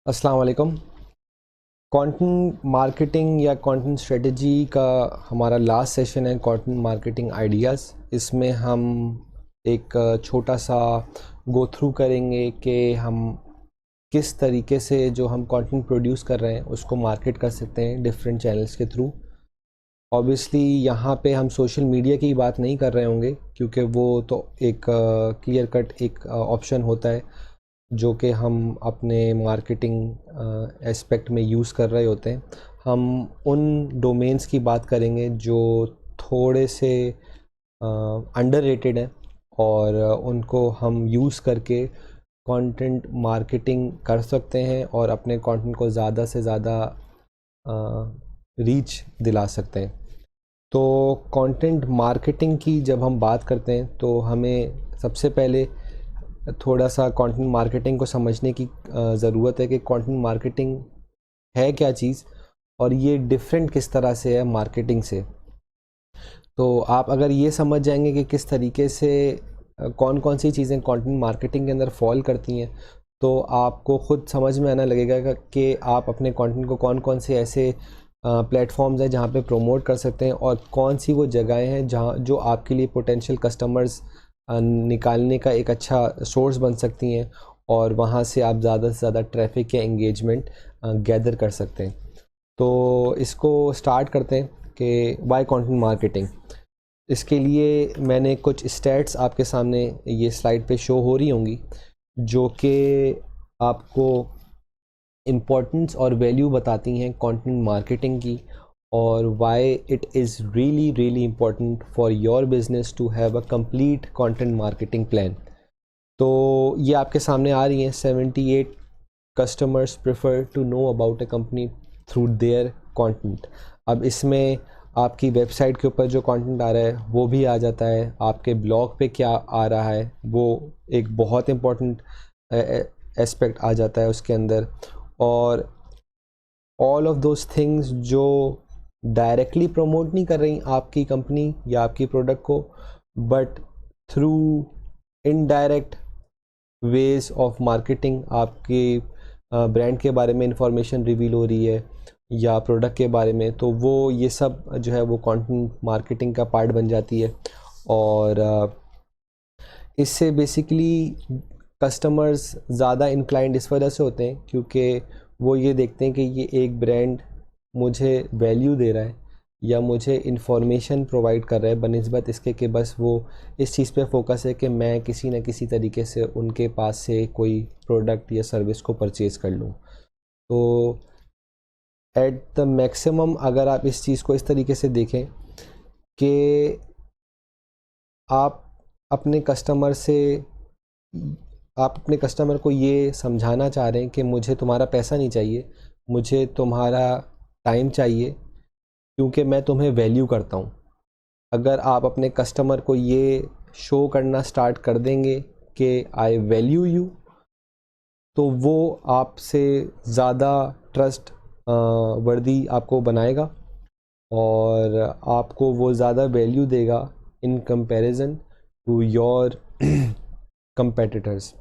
अस्सलाम वालेकुम। Content marketing या कंटेंट स्ट्रेटजी का हमारा लास्ट सेशन है, कंटेंट मार्केटिंग आइडियाज़। इसमें हम एक छोटा सा गो थ्रू करेंगे कि हम किस तरीके से जो हम कंटेंट प्रोड्यूस कर रहे हैं उसको मार्केट कर सकते हैं डिफरेंट चैनल्स के थ्रू। ऑब्वियसली यहाँ पे हम सोशल मीडिया की बात नहीं कर रहे होंगे क्योंकि वो तो एक क्लियर कट एक ऑप्शन होता है जो कि हम अपने मार्केटिंग एस्पेक्ट में यूज़ कर रहे होते हैं। हम उन डोमेन्स की बात करेंगे जो थोड़े से अंडररेटेड हैं और उनको हम यूज़ करके कंटेंट मार्केटिंग कर सकते हैं और अपने कंटेंट को ज़्यादा से ज़्यादा रीच दिला सकते हैं। तो कंटेंट मार्केटिंग की जब हम बात करते हैं तो हमें सबसे पहले थोड़ा सा कंटेंट मार्केटिंग को समझने की ज़रूरत है कि कंटेंट मार्केटिंग है क्या चीज़ और ये डिफरेंट किस तरह से है मार्केटिंग से। तो आप अगर ये समझ जाएंगे कि किस तरीके से कौन कौन सी चीज़ें कंटेंट मार्केटिंग के अंदर फॉल करती हैं, तो आपको ख़ुद समझ में आने लगेगा कि आप अपने कंटेंट को कौन कौन से ऐसे प्लेटफॉर्म्स हैं जहाँ पे प्रमोट कर सकते हैं और कौन सी वो जगहें हैं जहाँ जो आपके लिए पोटेंशियल कस्टमर्स निकालने का एक अच्छा सोर्स बन सकती हैं और वहाँ से आप ज़्यादा से ज़्यादा ट्रैफिक या एंगेजमेंट गैदर कर सकते हैं। तो इसको स्टार्ट करते हैं कि वाई कंटेंट मार्केटिंग। इसके लिए मैंने कुछ स्टैट्स आपके सामने ये स्लाइड पे शो हो रही होंगी जो कि आपको इम्पोर्टेंस और वैल्यू बताती हैं कंटेंट मार्केटिंग की और why it is really really important for your business to have a complete content marketing plan. तो ये आपके सामने आ रही हैं। 78 customers prefer to know about a company through their content. अब इसमें आपकी वेबसाइट के ऊपर जो कंटेंट आ रहा है वो भी आ जाता है, आपके ब्लॉग पे क्या आ रहा है वो एक बहुत इम्पोर्टेंट एस्पेक्ट आ जाता है उसके अंदर, और ऑल ऑफ दोज थिंग्स जो डायरेक्टली प्रमोट नहीं कर रही आपकी कंपनी या आपकी प्रोडक्ट को, but through indirect ways of marketing आपके ब्रांड के बारे में इंफॉर्मेशन रिवील हो रही है या प्रोडक्ट के बारे में, तो वो ये सब जो है वो कंटेंट मार्केटिंग का पार्ट बन जाती है। और इससे बेसिकली कस्टमर्स ज़्यादा इंक्लाइंड इस वजह से होते हैं क्योंकि वो ये देखते हैं कि ये एक ब्रांड मुझे वैल्यू दे रहा है या मुझे इन्फॉर्मेशन प्रोवाइड कर रहा है बनिस्बत इसके कि बस वो इस चीज़ पे फोकस है कि मैं किसी न किसी तरीके से उनके पास से कोई प्रोडक्ट या सर्विस को परचेज़ कर लूँ। तो एट द मैक्सिमम अगर आप इस चीज़ को इस तरीके से देखें कि आप अपने कस्टमर से आप अपने कस्टमर को ये समझाना चाह रहे हैं कि मुझे तुम्हारा पैसा नहीं चाहिए, मुझे तुम्हारा टाइम चाहिए क्योंकि मैं तुम्हें वैल्यू करता हूँ। अगर आप अपने कस्टमर को ये शो करना स्टार्ट कर देंगे कि आई वैल्यू यू, तो वो आपसे ज़्यादा ट्रस्ट वर्दी आपको बनाएगा और आपको वो ज़्यादा वैल्यू देगा in comparison to your competitors.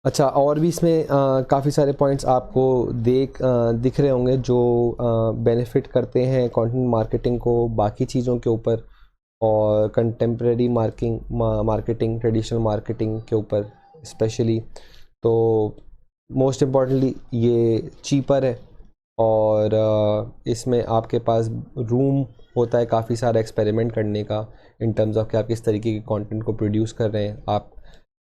अच्छा, और भी इसमें काफ़ी सारे पॉइंट्स आपको दिख रहे होंगे जो बेनिफिट करते हैं कंटेंट मार्केटिंग को बाकी चीज़ों के ऊपर और कंटेम्प्रेरी मार्केटिंग ट्रेडिशनल मार्केटिंग के ऊपर स्पेशली। तो मोस्ट इम्पॉर्टेंटली ये चीपर है और इसमें आपके पास रूम होता है काफ़ी सारा एक्सपेरिमेंट करने का इन टर्म्स ऑफ कि आप किस तरीके के कंटेंट को प्रोड्यूस कर रहे हैं। आप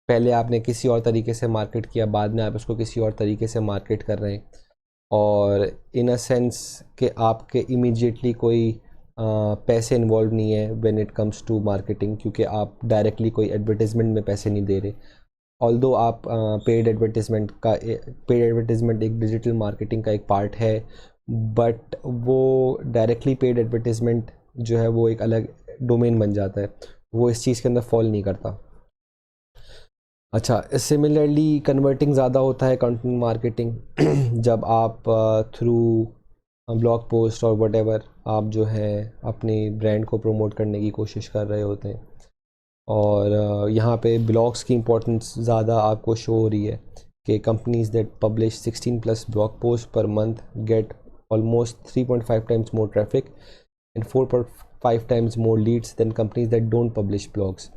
पहले आपने किसी और तरीके से मार्केट किया, बाद में आप उसको किसी और तरीके से मार्केट कर रहे हैं और इन अ सेंस कि आपके इमीडिएटली कोई पैसे इन्वॉल्व नहीं है when it comes to marketing, क्योंकि आप डायरेक्टली कोई एडवर्टाइजमेंट में पैसे नहीं दे रहे। ऑल्दो आप पेड एडवर्टाइजमेंट एक डिजिटल मार्केटिंग का एक पार्ट है, बट वो डायरेक्टली पेड एडवर्टाइजमेंट जो है वो एक अलग डोमेन बन जाता है, वो इस चीज़ के अंदर फॉल नहीं करता। अच्छा, सिमिलरली कन्वर्टिंग ज़्यादा होता है कंटेंट मार्केटिंग जब आप थ्रू ब्लॉग पोस्ट और वटेवर आप जो है अपने ब्रांड को प्रमोट करने की कोशिश कर रहे होते हैं और यहाँ पे ब्लॉग्स की इम्पोर्टेंस ज़्यादा आपको शो हो रही है कि companies that publish 16+ blog post per month get almost 3.5 times more traffic and 4.5 times more leads than companies that don't publish blogs.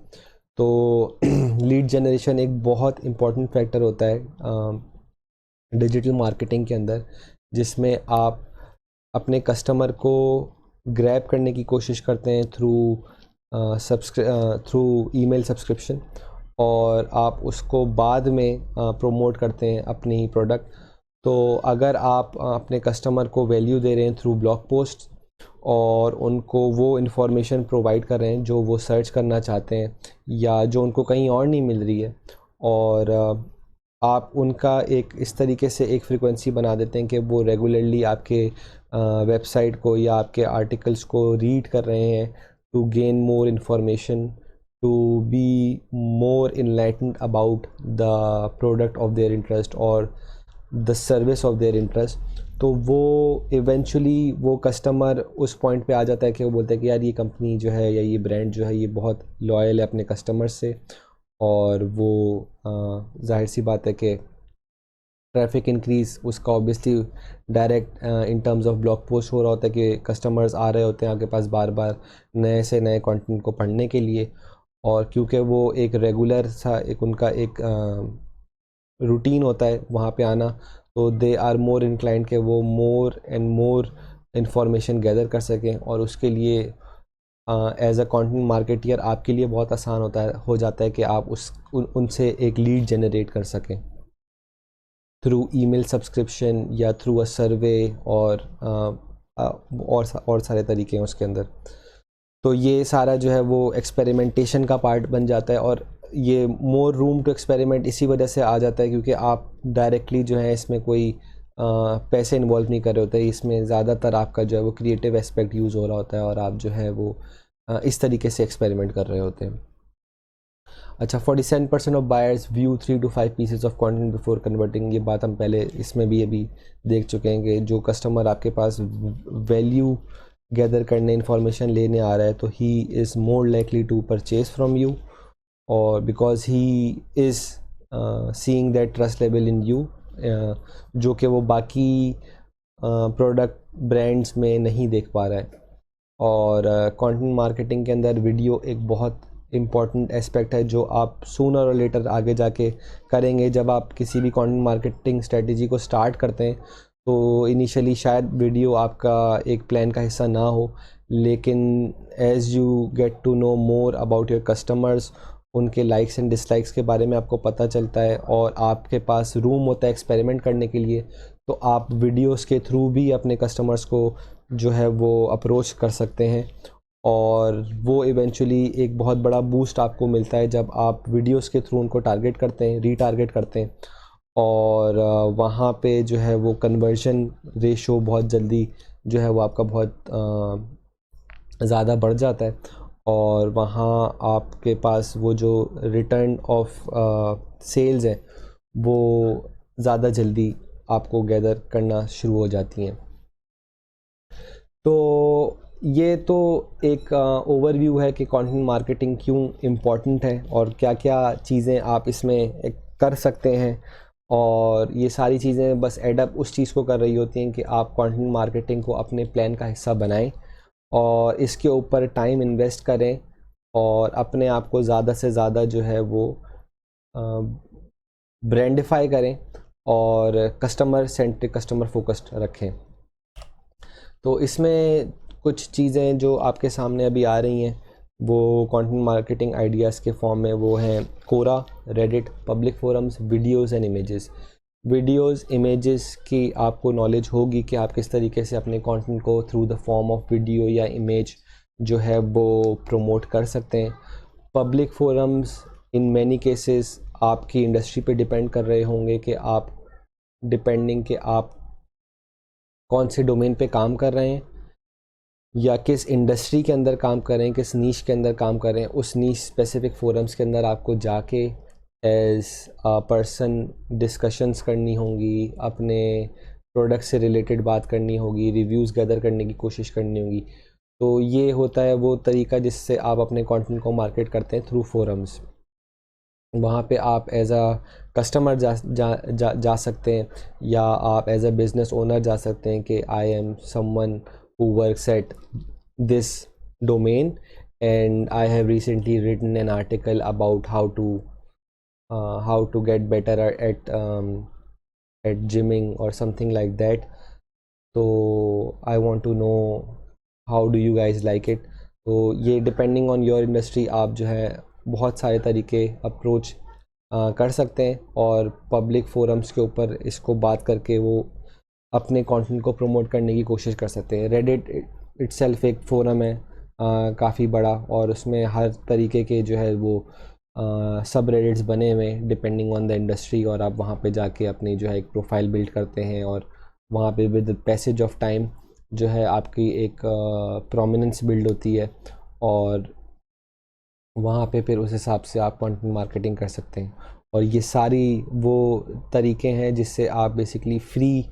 तो लीड जनरेशन एक बहुत इम्पॉर्टेंट फैक्टर होता है डिजिटल मार्केटिंग के अंदर, जिसमें आप अपने कस्टमर को ग्रैब करने की कोशिश करते हैं थ्रू ईमेल सब्सक्रिप्शन, और आप उसको बाद में प्रोमोट करते हैं अपनी प्रोडक्ट। तो अगर आप अपने कस्टमर को वैल्यू दे रहे हैं थ्रू ब्लॉग पोस्ट और उनको वो इन्फॉर्मेशन प्रोवाइड कर रहे हैं जो वो सर्च करना चाहते हैं या जो उनको कहीं और नहीं मिल रही है, और आप उनका एक इस तरीके से एक फ्रीक्वेंसी बना देते हैं कि वो रेगुलरली आपके वेबसाइट को या आपके आर्टिकल्स को रीड कर रहे हैं to gain more information, to be more enlightened about the product of their interest और the service of their interest. तो वो इवेंचुअली वो कस्टमर उस पॉइंट पे आ जाता है कि वो बोलता है कि यार ये कंपनी जो है या ये ब्रांड जो है ये बहुत लॉयल है अपने कस्टमर से, और वो जाहिर सी बात है कि ट्रैफिक इंक्रीज़ उसका obviously direct in terms of blog post हो रहा होता है कि कस्टमर्स आ रहे होते हैं आपके पास बार बार नए से नए कंटेंट को पढ़ने के लिए, और क्योंकि वो एक रेगुलर सा एक उनका एक रूटीन होता है वहाँ पे आना, तो दे आर मोर इंक्लाइंड कि वो more and more information gather कर सकें, और उसके लिए एज अ कंटेंट मार्केटियर आपके लिए बहुत आसान हो जाता है कि आप उनसे एक लीड जनरेट कर सकें थ्रू ईमेल सब्सक्रिप्शन या थ्रू अ सर्वे, और सारे तरीके हैं उसके अंदर। तो ये सारा जो है वो एक्सपेरिमेंटेशन का पार्ट बन जाता है, और ये मोर रूम टू एक्सपेरिमेंट इसी वजह से आ जाता है क्योंकि आप डायरेक्टली जो है इसमें कोई पैसे इन्वॉल्व नहीं कर रहे होते, इसमें ज़्यादातर आपका जो है वो क्रिएटिव एस्पेक्ट यूज़ हो रहा होता है और आप जो है वो इस तरीके से एक्सपेरिमेंट कर रहे होते हैं। अच्छा, 47% of buyers view 3 to 5 pieces of content before converting. ये बात हम पहले इसमें भी अभी देख चुके हैं कि जो कस्टमर आपके पास वैल्यू गैदर करने इन्फॉर्मेशन लेने आ रहा है तो he is more likely to purchase from you, और because he is seeing that trust level in you, जो कि वो बाकी प्रोडक्ट ब्रांड्स में नहीं देख पा रहा है। और कंटेंट मार्केटिंग के अंदर वीडियो एक बहुत इम्पॉर्टेंट एस्पेक्ट है जो आप सूनर और लेटर आगे जाके करेंगे। जब आप किसी भी कंटेंट मार्केटिंग स्ट्रेटजी को स्टार्ट करते हैं तो इनिशियली शायद वीडियो आपका एक प्लान का हिस्सा ना हो, लेकिन as you get to know more about your customers, उनके लाइक्स एंड डिसलाइक्स के बारे में आपको पता चलता है और आपके पास रूम होता है एक्सपेरिमेंट करने के लिए, तो आप वीडियोस के थ्रू भी अपने कस्टमर्स को जो है वो अप्रोच कर सकते हैं, और वो इवेंचुअली एक बहुत बड़ा बूस्ट आपको मिलता है जब आप वीडियोस के थ्रू उनको टारगेट करते हैं, रीटारगेट करते हैं, और वहाँ पे जो है वो कन्वर्जन रेशो बहुत जल्दी जो है वो आपका बहुत ज़्यादा बढ़ जाता है, और वहाँ आपके पास वो जो रिटर्न ऑफ सेल्स है वो ज़्यादा जल्दी आपको गैदर करना शुरू हो जाती हैं। तो ये तो एक ओवरव्यू है कि कंटेंट मार्केटिंग क्यों इम्पॉर्टेंट है और क्या क्या चीज़ें आप इसमें कर सकते हैं, और ये सारी चीज़ें बस एडअप उस चीज़ को कर रही होती हैं कि आप कंटेंट मार्केटिंग को अपने प्लान का हिस्सा बनाएं और इसके ऊपर टाइम इन्वेस्ट करें और अपने आप को ज़्यादा से ज़्यादा जो है वो ब्रांडिफाई करें और कस्टमर सेंट्रिक, कस्टमर फोकस्ड रखें। तो इसमें कुछ चीज़ें जो आपके सामने अभी आ रही हैं वो कंटेंट मार्केटिंग आइडियाज़ के फॉर्म में वो हैं Quora, Reddit, public forums, videos and images. Videos, images की आपको नॉलेज होगी कि आप किस तरीके से अपने कंटेंट को through the form of video या इमेज जो है वो प्रमोट कर सकते हैं। Public forums in many cases आपकी इंडस्ट्री पे डिपेंड कर रहे होंगे कि आप डिपेंडिंग कि आप कौन से डोमेन पे काम कर रहे हैं या किस इंडस्ट्री के अंदर काम कर रहे हैं, किस नीश के अंदर काम कर रहे हैं, उस नीश स्पेसिफिक फोरम्स के अंदर आपको जाके एज अ पर्सन डिस्कशंस करनी होंगी, अपने प्रोडक्ट से रिलेटेड बात करनी होगी, रिव्यूज़ गैदर करने की कोशिश करनी होगी। तो ये होता है वो तरीका जिससे आप अपने कंटेंट को मार्केट करते हैं थ्रू फोरम्स। वहाँ पे आप एज अ कस्टमर जा सकते हैं, या आप एज अ बिज़नेस ओनर जा सकते हैं कि I am someone who works at this domain and I have recently written an article about how to get better at gymming or something like that. तो I want to know how do you guys like it. तो ये depending on your industry आप जो है बहुत सारे तरीके approach कर सकते हैं, और पब्लिक फोरम्स के ऊपर इसको बात करके वो अपने कंटेंट को प्रमोट करने की कोशिश कर सकते हैं। रेडिट इटसेल्फ एक फोरम है काफ़ी बड़ा, और उसमें हर तरीके के जो है वो सब रेडिट्स बने हुए हैं डिपेंडिंग ऑन द इंडस्ट्री, और आप वहाँ पे जाके अपनी जो है एक प्रोफाइल बिल्ड करते हैं, और वहाँ पे विद पैसेज ऑफ टाइम जो है आपकी एक प्रोमिनेंस बिल्ड होती है, और वहाँ पे फिर उस हिसाब से आप कंटेंट मार्केटिंग कर सकते हैं। और ये सारी वो तरीके हैं जिससे आप बेसिकली फ्री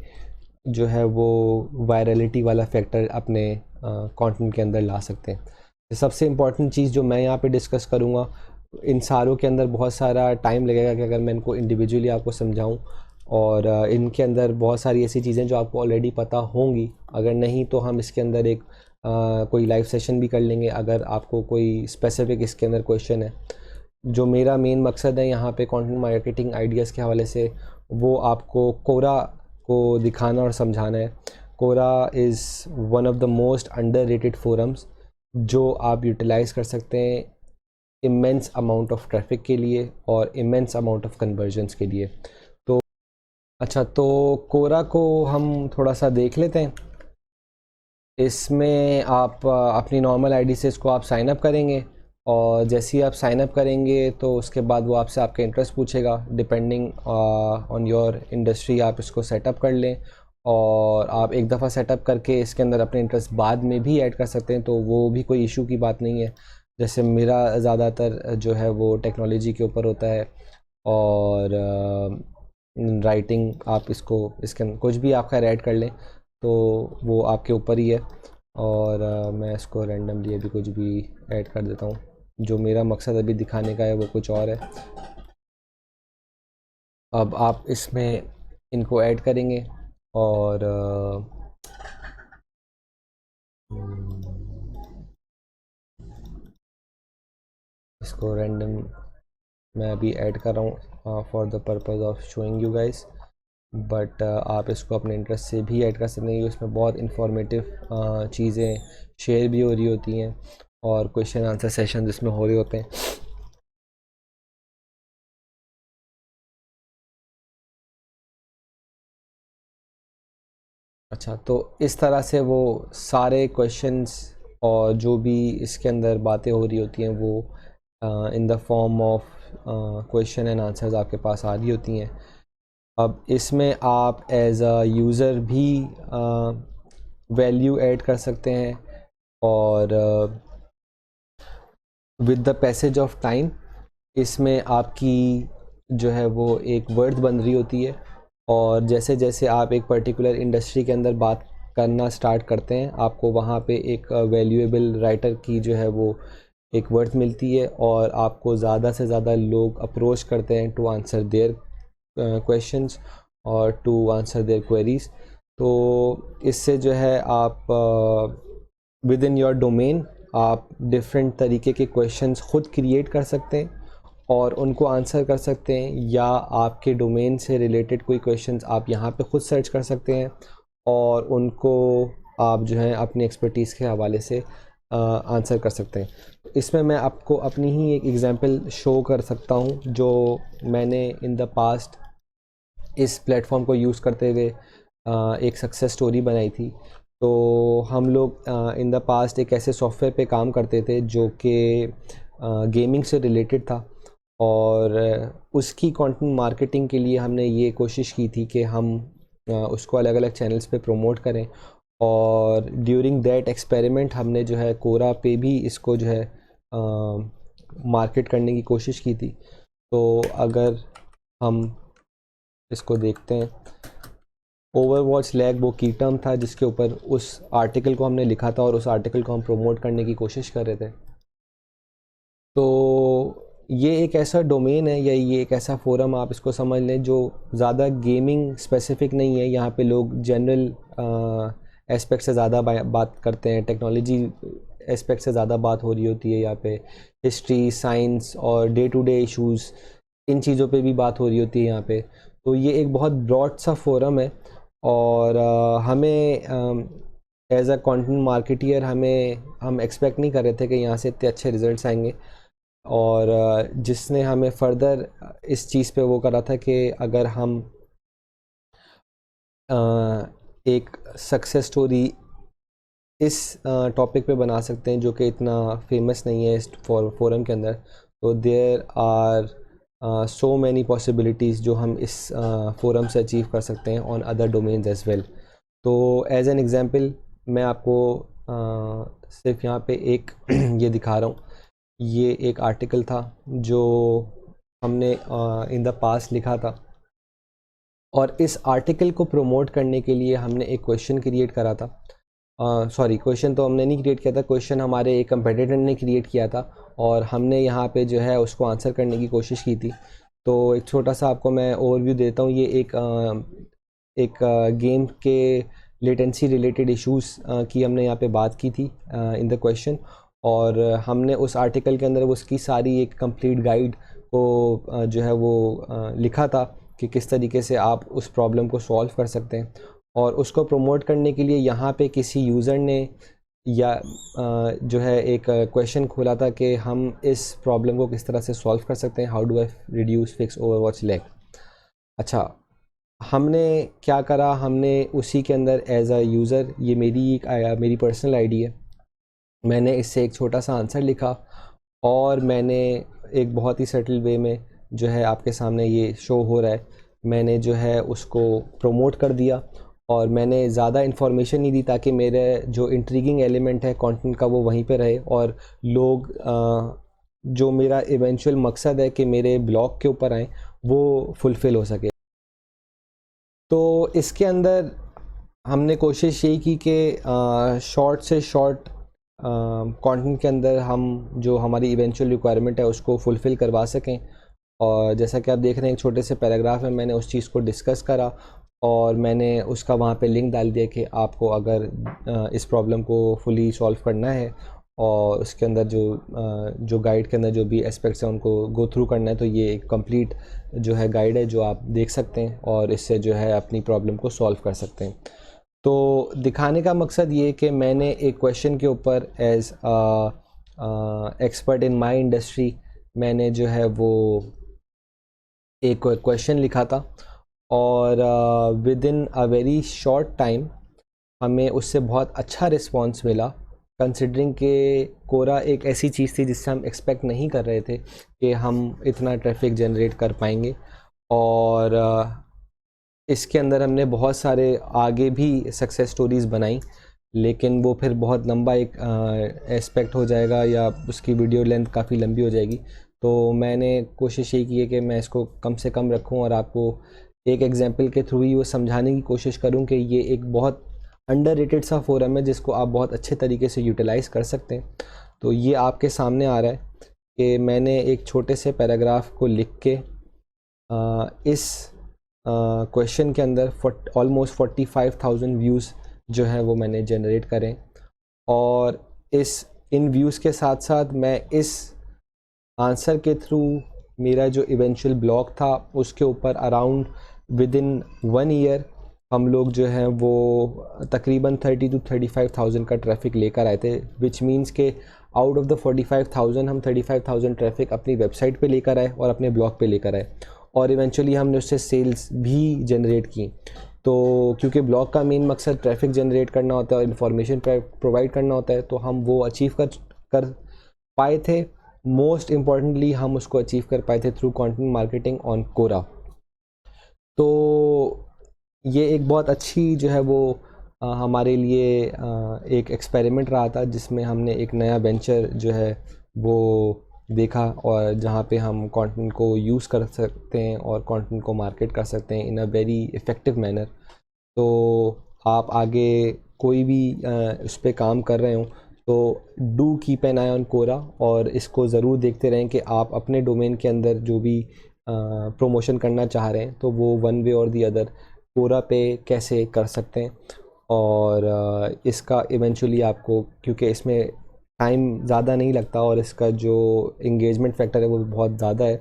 जो है वो वायरलिटी वाला फैक्टर अपने कंटेंट के अंदर ला सकते हैं। सबसे इम्पॉर्टेंट चीज़ जो मैं यहाँ पे डिस्कस करूँगा, इन सारों के अंदर बहुत सारा टाइम लगेगा कि अगर मैं इनको इंडिविजुअली आपको समझाऊं, और इनके अंदर बहुत सारी ऐसी चीज़ें जो आपको ऑलरेडी पता होंगी, अगर नहीं तो हम इसके अंदर एक कोई लाइव सेशन भी कर लेंगे अगर आपको कोई स्पेसिफिक इसके अंदर क्वेश्चन है। जो मेरा मेन मकसद है यहाँ पे कंटेंट मार्केटिंग आइडियाज़ के हवाले से, वो आपको कोरा को दिखाना और समझाना है। Quora is one of the most underrated forums जो आप यूटिलाइज़ कर सकते हैं इमेंस अमाउंट ऑफ ट्रैफिक के लिए और इमेंस अमाउंट ऑफ कन्वर्जन्स के लिए। तो अच्छा, तो कोरा को हम थोड़ा सा देख लेते हैं। इसमें आप अपनी नॉर्मल आईडी से इसको आप साइन अप करेंगे, और जैसे ही आप साइन अप करेंगे तो उसके बाद वो आपसे आपका इंटरेस्ट पूछेगा। डिपेंडिंग ऑन योर इंडस्ट्री आप इसको सेटअप कर लें, और आप एक दफ़ा सेटअप करके इसके अंदर अपने इंटरेस्ट बाद में भी ऐड कर सकते हैं, तो वो भी कोई इशू की बात नहीं है। जैसे मेरा ज़्यादातर जो है वो टेक्नोलॉजी के ऊपर होता है, और राइटिंग आप इसको इसके अंदर कुछ भी आप खैर ऐड कर लें तो वो आपके ऊपर ही है। और मैं इसको रैंडमली अभी कुछ भी ऐड कर देता हूँ। जो मेरा मकसद अभी दिखाने का है वो कुछ और है। अब आप इसमें इनको ऐड करेंगे, और इसको रैंडम मैं अभी ऐड कर रहा हूँ for the purpose of showing you guys, but आप इसको अपने इंटरेस्ट से भी ऐड कर सकते हैं। उसमें बहुत इंफॉर्मेटिव चीज़ें शेयर भी हो रही होती हैं, और क्वेश्चन आंसर सेशन जिसमें हो रहे होते हैं। अच्छा, तो इस तरह से वो सारे क्वेश्चंस और जो भी इसके अंदर बातें हो रही होती हैं वो in the form of question and answers आपके पास आ रही होती हैं। अब इसमें आप एज अ यूज़र भी वैल्यू ऐड कर सकते हैं, और with the passage of time इसमें आपकी जो है वो एक वर्थ बन रही होती है, और जैसे जैसे आप एक पर्टिकुलर इंडस्ट्री के अंदर बात करना स्टार्ट करते हैं आपको वहाँ पे एक वैल्यूएबल राइटर की जो है वो एक वर्थ मिलती है, और आपको ज़्यादा से ज़्यादा लोग अप्रोच करते हैं टू आंसर देयर क्वेश्चंस और टू आंसर देयर क्वेरीज। तो इससे जो है आप विद इन योर डोमेन आप डिफरेंट तरीके के क्वेश्चंस खुद क्रिएट कर सकते हैं और उनको आंसर कर सकते हैं, या आपके डोमेन से रिलेटेड कोई क्वेश्चंस आप यहाँ पे खुद सर्च कर सकते हैं और उनको आप जो है अपनी एक्सपर्टीज़ के हवाले से आंसर कर सकते हैं। इसमें मैं आपको अपनी ही एक एग्जांपल शो कर सकता हूँ जो मैंने इन द पास्ट इस प्लेटफॉर्म को यूज़ करते हुए एक सक्सेस स्टोरी बनाई थी। तो हम लोग इन द पास्ट एक ऐसे सॉफ्टवेयर पे काम करते थे जो कि गेमिंग से रिलेटेड था, और उसकी कंटेंट मार्केटिंग के लिए हमने ये कोशिश की थी कि हम उसको अलग अलग चैनल्स पे प्रमोट करें, और ड्यूरिंग दैट एक्सपेरिमेंट हमने जो है कोरा पे भी इसको जो है मार्केट करने की कोशिश की थी। तो अगर हम इसको देखते हैं, ओवरवॉच लैग वो की टर्म था जिसके ऊपर उस आर्टिकल को हमने लिखा था और उस आर्टिकल को हम प्रमोट करने की कोशिश कर रहे थे। तो ये एक ऐसा डोमेन है या ये एक ऐसा फोरम आप इसको समझ लें जो ज़्यादा गेमिंग स्पेसिफिक नहीं है। यहाँ पे लोग जनरल एस्पेक्ट से ज़्यादा बात करते हैं, टेक्नोलॉजी एस्पेक्ट से ज़्यादा बात हो रही होती है यहाँ पे। हिस्ट्री, साइंस और डे टू डे इश्यूज़, इन चीज़ों पे भी बात हो रही होती है यहाँ पे। तो ये एक बहुत ब्रॉड सा फोरम है और हमें एज अ कंटेंट मार्केटियर हम एक्सपेक्ट नहीं कर रहे थे कि यहाँ से इतने अच्छे रिजल्ट्स आएंगे। और जिसने हमें फर्दर इस चीज़ पे वो करा था कि अगर हम एक सक्सेस स्टोरी इस टॉपिक पे बना सकते हैं जो कि इतना फेमस नहीं है इस फोरम के अंदर, तो there are so many possibilities जो हम इस फोरम से अचीव कर सकते हैं on other domains as well. तो एज एन एग्जांपल मैं आपको सिर्फ यहाँ पे एक ये दिखा रहा हूँ। ये एक आर्टिकल था जो हमने इन द पास्ट लिखा था, और इस आर्टिकल को प्रमोट करने के लिए हमने एक क्वेश्चन क्रिएट करा था। सॉरी, क्वेश्चन तो हमने नहीं क्रिएट किया था, क्वेश्चन हमारे एक कंपेटिटर ने क्रिएट किया था और हमने यहाँ पे जो है उसको आंसर करने की कोशिश की थी। तो एक छोटा सा आपको मैं ओवरव्यू देता हूँ। ये एक गेम के लेटेंसी रिलेटेड इश्यूज़ की हमने यहाँ पे बात की थी इन द क्वेश्चन, और हमने उस आर्टिकल के अंदर उसकी सारी एक कंप्लीट गाइड को जो है वो लिखा था कि किस तरीके से आप उस प्रॉब्लम को सॉल्व कर सकते हैं। और उसको प्रमोट करने के लिए यहाँ पे किसी यूज़र ने या जो है एक क्वेश्चन खोला था कि हम इस प्रॉब्लम को किस तरह से सॉल्व कर सकते हैं, how do I reduce fix Overwatch lag. अच्छा, हमने क्या करा, हमने उसी के अंदर एज अ यूज़र, ये मेरी पर्सनल आईडी है, मैंने इससे एक छोटा सा आंसर लिखा और मैंने एक बहुत ही सटल वे में जो है आपके सामने ये शो हो रहा है, मैंने जो है उसको प्रमोट कर दिया। और मैंने ज़्यादा इन्फॉर्मेशन नहीं दी ताकि मेरे जो इंट्रीगिंग एलिमेंट है कंटेंट का वो वहीं पे रहे और लोग जो मेरा इवेंचुअल मकसद है कि मेरे ब्लॉग के ऊपर आए वो फुलफ़िल हो सके। तो इसके अंदर हमने कोशिश यही की कि शॉर्ट से शॉर्ट कंटेंट के अंदर हम जो हमारी इवेंचुअल रिक्वायरमेंट है उसको फुलफ़िल करवा सकें। और जैसा कि आप देख रहे हैं एक छोटे से पैराग्राफ में मैंने उस चीज़ को डिस्कस करा और मैंने उसका वहाँ पे लिंक डाल दिया कि आपको अगर इस प्रॉब्लम को फुली सॉल्व करना है और उसके अंदर जो गाइड के अंदर जो भी एस्पेक्ट्स हैं उनको गो थ्रू करना है, तो ये एक कंप्लीट जो है गाइड है जो आप देख सकते हैं और इससे जो है अपनी प्रॉब्लम को सॉल्व कर सकते हैं। तो दिखाने का मकसद ये कि मैंने एक क्वेश्चन के ऊपर as expert in my industry मैंने जो है वो एक क्वेश्चन लिखा था और within a very short time हमें उससे बहुत अच्छा रिस्पांस मिला, कंसिडरिंग कि कोरा एक ऐसी चीज़ थी जिससे हम एक्सपेक्ट नहीं कर रहे थे कि हम इतना ट्रैफिक जनरेट कर पाएंगे। और इसके अंदर हमने बहुत सारे आगे भी सक्सेस स्टोरीज़ बनाई, लेकिन वो फिर बहुत लंबा एक एस्पेक्ट हो जाएगा या उसकी वीडियो लेंथ काफ़ी लंबी हो जाएगी। तो मैंने कोशिश ये की है कि मैं इसको कम से कम रखूं और आपको एक एग्जांपल के थ्रू ही वो समझाने की कोशिश करूं कि ये एक बहुत अंडररेटेड सा फोरम है जिसको आप बहुत अच्छे तरीके से यूटिलाइज़ कर सकते हैं। तो ये आपके सामने आ रहा है कि मैंने एक छोटे से पैराग्राफ को लिख के इस क्वेश्चन के अंदर ऑलमोस्ट 45,000 व्यूज़ जो है वो मैंने जनरेट करें। और इन व्यूज़ के साथ साथ मैं इस आंसर के थ्रू मेरा जो इवेंचुअल ब्लॉग था उसके ऊपर अराउंड विद इन 1 ईयर हम लोग जो हैं वो तकरीबन 30 to 35,000 का ट्रैफिक लेकर आए थे, विच मीन्स के आउट ऑफ द 45,000 हम 35,000 ट्रैफिक अपनी वेबसाइट पे लेकर आए और अपने ब्लॉग पे लेकर आए और इवेंचुअली हमने उससे सेल्स भी जनरेट की। तो क्योंकि ब्लॉग का मेन मकसद ट्रैफिक जनरेट करना होता है और इन्फॉर्मेशन प्रोवाइड करना होता है, तो हम वो अचीव कर पाए थे। मोस्ट इम्पॉर्टेंटली हम उसको अचीव कर पाए थे through content marketing on Quora. तो ये एक बहुत अच्छी जो है वो हमारे लिए एक एक्सपेरिमेंट रहा था जिसमें हमने एक नया वेंचर जो है वो देखा और जहाँ पे हम कंटेंट को यूज़ कर सकते हैं और कंटेंट को मार्केट कर सकते हैं इन अ वेरी इफ़ेक्टिव मैनर। तो आप आगे कोई भी उस पर काम कर रहे हो तो do keep an eye on Quora, और इसको ज़रूर देखते रहें कि आप अपने डोमेन के अंदर जो भी प्रमोशन करना चाह रहे हैं तो वो वन वे और दी अदर कोरा पे कैसे कर सकते हैं। और इसका इवेंचुअली आपको, क्योंकि इसमें टाइम ज़्यादा नहीं लगता और इसका जो इंगेजमेंट फैक्टर है वो बहुत ज़्यादा है,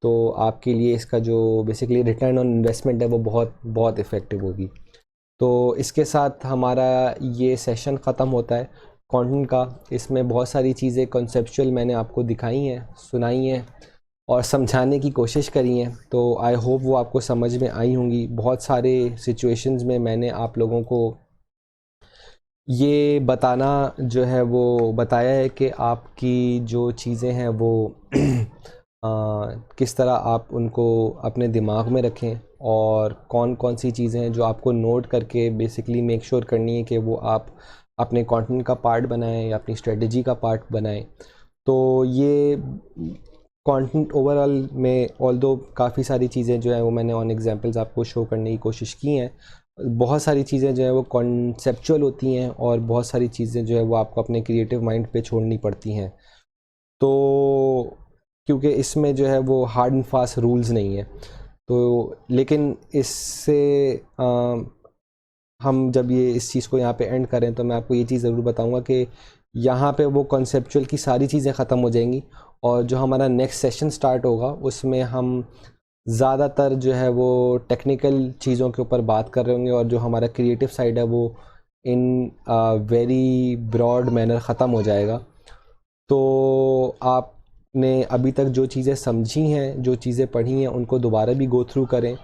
तो आपके लिए इसका जो बेसिकली रिटर्न ऑन इन्वेस्टमेंट है वो बहुत बहुत इफ़ेक्टिव होगी। तो इसके साथ हमारा ये सेशन ख़त्म होता है कंटेंट का। इसमें बहुत सारी चीज़ें कॉन्सेप्चुअल मैंने आपको दिखाई हैं, सुनाई हैं और समझाने की कोशिश करी हैं, तो आई होप वो आपको समझ में आई होंगी। बहुत सारे सिचुएशंस में मैंने आप लोगों को ये बताना जो है वो बताया है कि आपकी जो चीज़ें हैं वो किस तरह आप उनको अपने दिमाग में रखें, और कौन कौन सी चीज़ें हैं जो आपको नोट करके बेसिकली मेक श्योर करनी है कि वो आप अपने कंटेंट का पार्ट बनाएं या अपनी स्ट्रेटजी का पार्ट बनाएं। तो ये कंटेंट ओवरऑल में ऑल्दो काफ़ी सारी चीज़ें जो हैं वो मैंने ऑन एग्जांपल्स आपको शो करने की कोशिश की हैं। बहुत सारी चीज़ें जो है वो कॉन्सेप्चुअल होती हैं और बहुत सारी चीज़ें जो है वो आपको अपने क्रिएटिव माइंड पे छोड़नी पड़ती हैं। तो क्योंकि इसमें जो है वो हार्ड एंड फास्ट रूल्स नहीं है, तो लेकिन इससे हम जब ये इस चीज़ को यहाँ पे एंड करें तो मैं आपको ये चीज़ ज़रूर बताऊँगा कि यहाँ पे वो कॉन्सेप्चुअल की सारी चीज़ें ख़त्म हो जाएंगी, और जो हमारा नेक्स्ट सेशन स्टार्ट होगा उसमें हम ज़्यादातर जो है वो टेक्निकल चीज़ों के ऊपर बात कर रहे होंगे, और जो हमारा क्रिएटिव साइड है वो इन वेरी ब्रॉड मैनर ख़त्म हो जाएगा। तो आपने अभी तक जो चीज़ें समझी हैं, जो चीज़ें पढ़ी हैं, उनको दोबारा भी गो थ्रू करें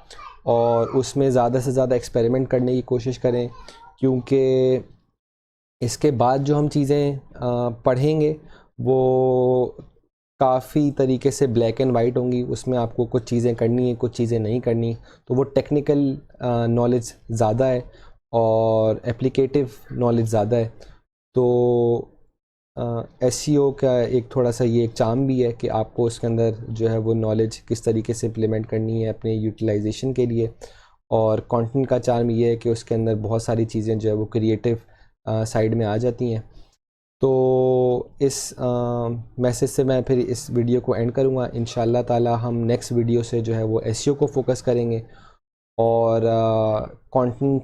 और उसमें ज़्यादा से ज़्यादा एक्सपेरिमेंट करने की कोशिश करें, क्योंकि इसके बाद जो हम चीज़ें पढ़ेंगे वो काफ़ी तरीके से ब्लैक एंड वाइट होंगी। उसमें आपको कुछ चीज़ें करनी है, कुछ चीज़ें नहीं करनी, तो वो टेक्निकल नॉलेज ज़्यादा है और एप्लीकेटिव नॉलेज ज़्यादा है। तो एसईओ का एक थोड़ा सा ये एक चार्म भी है कि आपको उसके अंदर जो है वो नॉलेज किस तरीके से इम्प्लीमेंट करनी है अपने यूटिलाइजेशन के लिए, और कंटेंट का चार्म ये है कि उसके अंदर बहुत सारी चीज़ें जो है वो क्रिएटिव साइड में आ जाती हैं। तो इस मैसेज से मैं फिर इस वीडियो को एंड करूँगा। इंशाल्लाह ताला हम नेक्स्ट वीडियो से जो है वो एसईओ को फोकस करेंगे, और कंटेंट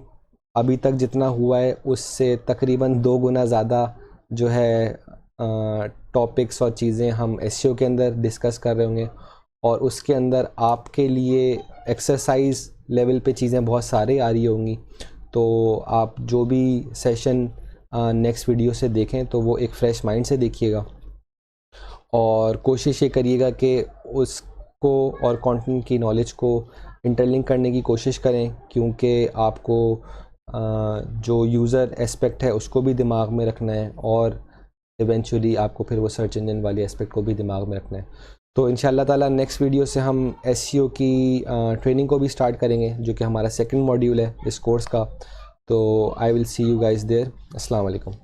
अभी तक जितना हुआ है उससे तकरीबन 2 गुना ज़्यादा जो है टॉपिक्स और चीज़ें हम एसईओ के अंदर डिस्कस कर रहे होंगे, और उसके अंदर आपके लिए एक्सरसाइज लेवल पे चीज़ें बहुत सारी आ रही होंगी। तो आप जो भी सेशन नेक्स्ट वीडियो से देखें तो वो एक फ़्रेश माइंड से देखिएगा, और कोशिश ये करिएगा कि उसको और कंटेंट की नॉलेज को इंटरलिंक करने की कोशिश करें, क्योंकि आपको जो यूज़र एस्पेक्ट है उसको भी दिमाग में रखना है, और इवेंचुअली आपको फिर वो सर्च इंजन वाली एस्पेक्ट को भी दिमाग में रखना है। तो इंशाल्लाह ताला नेक्स्ट वीडियो से हम एसईओ की ट्रेनिंग को भी स्टार्ट करेंगे, जो कि हमारा सेकंड मॉड्यूल है इस कोर्स का। तो I will see you guys there. अस्सलाम वालेकुम।